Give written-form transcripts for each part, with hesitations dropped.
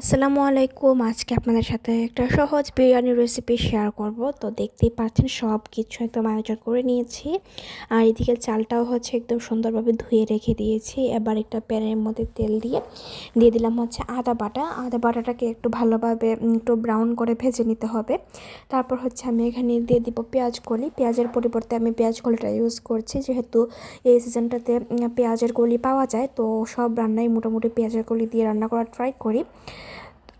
আসসালামু আলাইকুম। আজকে আপনাদের সাথে একটা সহজ বিরিয়ানির রেসিপি শেয়ার করব। তো দেখতেই পাচ্ছেন সব কিছু একদম আয়োজন করে নিয়েছি। আর এদিকে চালটাও একদম সুন্দরভাবে ধুয়ে রেখে দিয়েছি। এবার একটা প্যানের মধ্যে তেল দিয়ে দিলাম আদা বাটা। আদা বাটাটাকে একটু ভালোভাবে একটু ব্রাউন করে ভেজে নিতে হবে। তারপর আমি এখানে দিয়ে দিব পেঁয়াজ কলি। পেঁয়াজের পরিবর্তে আমি পেঁয়াজ কলিটা ইউজ করছি, যেহেতু এই সিজনটাতে পেঁয়াজের কলি পাওয়া যায়। তো সব রান্নাই মোটামুটি পেঁয়াজের কলি দিয়ে রান্না করার ট্রাই করি।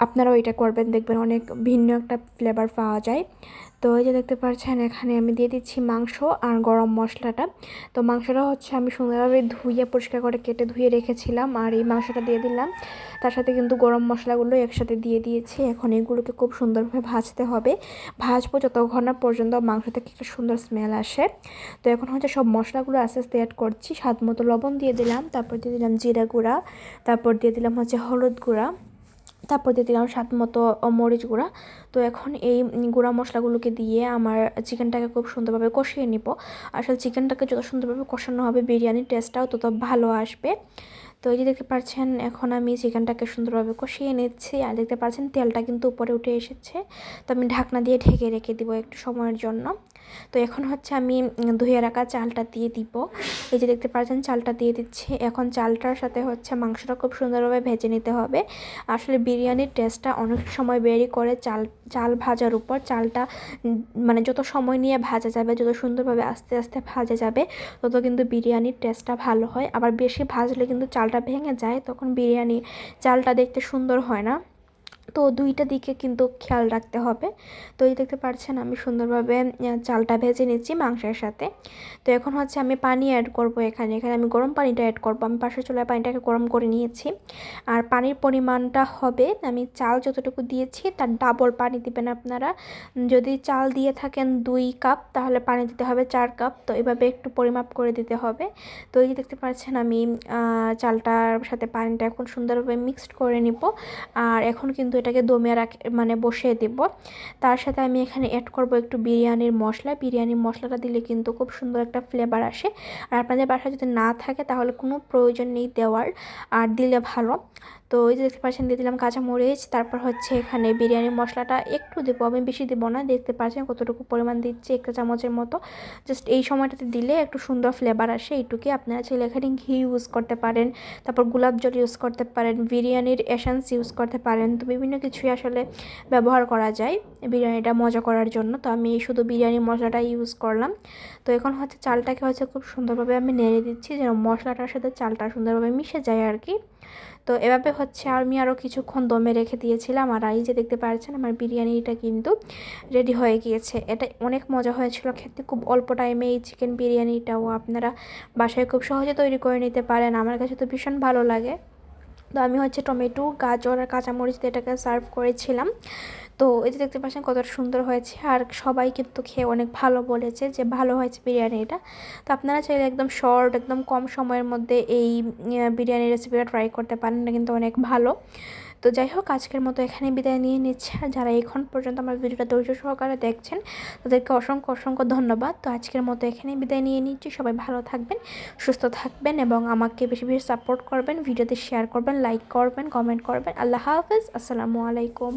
আপনারাও এটা করবেন, দেখবেন অনেক ভিন্ন একটা ফ্লেভার পাওয়া যায়। তো এই যে দেখতে পাচ্ছেন এখানে আমি দিয়ে দিচ্ছি মাংস আর গরম মশলাটা। তো মাংসটা আমি সুন্দরভাবে ধুয়ে পরিষ্কার করে কেটে ধুয়ে রেখেছিলাম, আর এই মাংসটা দিয়ে দিলাম। তার সাথে কিন্তু গরম মশলাগুলো একসাথে দিয়ে দিয়েছি। এখন এগুলোকে খুব সুন্দরভাবে ভাজতে হবে। ভাজবো যতক্ষণ না পর্যন্ত মাংস থেকে একটা সুন্দর স্মেল আসে। তো এখন সব মশলাগুলো আস্তে আস্তে অ্যাড করছি। স্বাদ মতো লবণ দিয়ে দিলাম, তারপর দিয়ে দিলাম জিরা গুঁড়া, তারপর দিয়ে দিলাম হলুদ গুঁড়া, তারপর দিয়ে দিলাম স্বাদ মতো মরিচ গুঁড়া। তো এখন এই গুঁড়া মশলাগুলোকে দিয়ে আমার চিকেনটাকে খুব সুন্দরভাবে কষিয়ে নিব। আসলে চিকেনটাকে যত সুন্দরভাবে কষানো হবে বিরিয়ানির টেস্টটাও তত ভালো আসবে। তো এই যে দেখতে পাচ্ছেন এখন আমি চিকেনটাকে সুন্দরভাবে কষিয়ে নিচ্ছি। আর দেখতে পাচ্ছেন তেলটা কিন্তু উপরে উঠে এসেছে। তো আমি ঢাকনা দিয়ে ঢেকে রেখে দিব একটু সময়ের জন্য। তো এখন আমি ধুয়ে রাখা চালটা দিয়ে দিব। এই যে দেখতে পাচ্ছেন চালটা দিয়ে দিচ্ছি। এখন চালটার সাথে মাংসটা খুব সুন্দরভাবে ভেজে নিতে হবে। আসলে বিরিয়ানির টেস্টটা অনেক সময় বেরি করে চাল ভাজার উপর। চালটা মানে যত সময় নিয়ে ভাজা যাবে, যত সুন্দরভাবে আস্তে আস্তে ভাজা যাবে, তত কিন্তু বিরিয়ানির টেস্টটা ভালো হয়। আবার বেশি ভাজলে কিন্তু চালটা ভেঙে যায়, তখন বিরিয়ানি চালটা দেখতে সুন্দর হয় না। তো দুইটা দিকে কিন্তু খেয়াল রাখতে হবে। তো এই দেখতে পাচ্ছেন আমি সুন্দরভাবে চালটা ভেজে নিচ্ছি মাংসের সাথে। তো এখন আমি পানি অ্যাড করব। এখানে আমি গরম পানিটা অ্যাড করব। আমি পাশের চুলায় পানিটাকে গরম করে নিয়েছি। আর পানির পরিমাণটা হবে, আমি চাল যতটুকু দিয়েছি তার ডাবল পানি দিবেন আপনারা। যদি চাল দিয়ে থাকেন 2 কাপ, তাহলে পানি দিতে হবে 4 কাপ। তো এভাবে একটু পরিমাপ করে দিতে হবে। তো এই যে দেখতে পাচ্ছেন আমি চালটার সাথে পানিটা এখন সুন্দরভাবে মিক্সড করে নিব। আর এখন কিন্তু এটাকে দমে বসিয়ে দেব। তার সাথে আমি এখানে অ্যাড করব একটু বিরিয়ানির মশলা। বিরিয়ানির মশলাটা দিলে কিন্তু খুব সুন্দর একটা ফ্লেভার আসে। আর আপনাদের বাসায় যদি না থাকে তাহলে কোনো প্রয়োজন নেই দেওয়ার, আর দিলে ভালো। তো ওই যে দেখতে পাচ্ছেন দিয়ে দিলাম কাঁচামরিচ। তারপর এখানে বিরিয়ানির মশলাটা একটু দেবো, আমি বেশি দেবো না। দেখতে পাচ্ছেন কতটুকু পরিমাণ দিচ্ছি, 1 চামচের মতো। জাস্ট এই সময়টাতে দিলে একটু সুন্দর ফ্লেভার আসে, এইটুকুই। আপনারা চাইলে এখানে ঘি ইউজ করতে পারেন, তারপর গোলাপ জল ইউজ করতে পারেন, বিরিয়ানির এসেন্স ইউজ করতে পারেন। তো বিভিন্ন কিছুই আসলে ব্যবহার করা যায় বিরিয়ানিটা মজা করার জন্য। তো আমি শুধু বিরিয়ানির মশলাটা ইউজ করলাম। তো এখন চালটাকে খুব সুন্দরভাবে আমি নেড়ে দিচ্ছি, যেন মশলাটার সাথে চালটা সুন্দরভাবে মিশে যায় আর কি। তো এভাবে আমি আরও কিছুক্ষণ দমে রেখে দিয়েছিলাম। আর এই যে দেখতে পাচ্ছেন আমার বিরিয়ানিটা কিন্তু রেডি হয়ে গিয়েছে। এটা অনেক মজা হয়েছিল খেতে, খুব অল্প টাইমে এই চিকেন বিরিয়ানিটাও আপনারা বাসায় খুব সহজে তৈরি করে নিতে পারেন। আমার কাছে তো ভীষণ ভালো লাগে। তো আমি টমেটো, গাজর আর কাঁচামরিচ দিয়ে এটাকে সার্ভ করেছিলাম। তো এই যে দেখতে পাচ্ছেন কতটা সুন্দর হয়েছে, আর সবাই কিন্তু খেয়ে অনেক ভালো বলেছে যে ভালো হয়েছে বিরিয়ানিটা। তো আপনারা চাইলে একদম শর্ট, একদম কম সময়ের মধ্যে এই বিরিয়ানি রেসিপিটা ট্রাই করতে পারেন, এটা কিন্তু অনেক ভালো। তো যাই হোক, আজকের মতো এখানে বিদায় নিয়ে নিচ্ছে। আর যারা এখন পর্যন্ত আমার ভিডিওটা ধৈর্য সহকারে দেখছেন, তাদেরকে অসংখ্য অসংখ্য ধন্যবাদ। তো আজকের মতো এখানেই বিদায় নিয়ে নিচ্ছি। সবাই ভালো থাকবেন, সুস্থ থাকবেন, এবং আমাকে বেশি বেশি সাপোর্ট করবেন, ভিডিওতে শেয়ার করবেন, লাইক করবেন, কমেন্ট করবেন। আল্লাহ হাফেজ, আসসালামু আলাইকুম।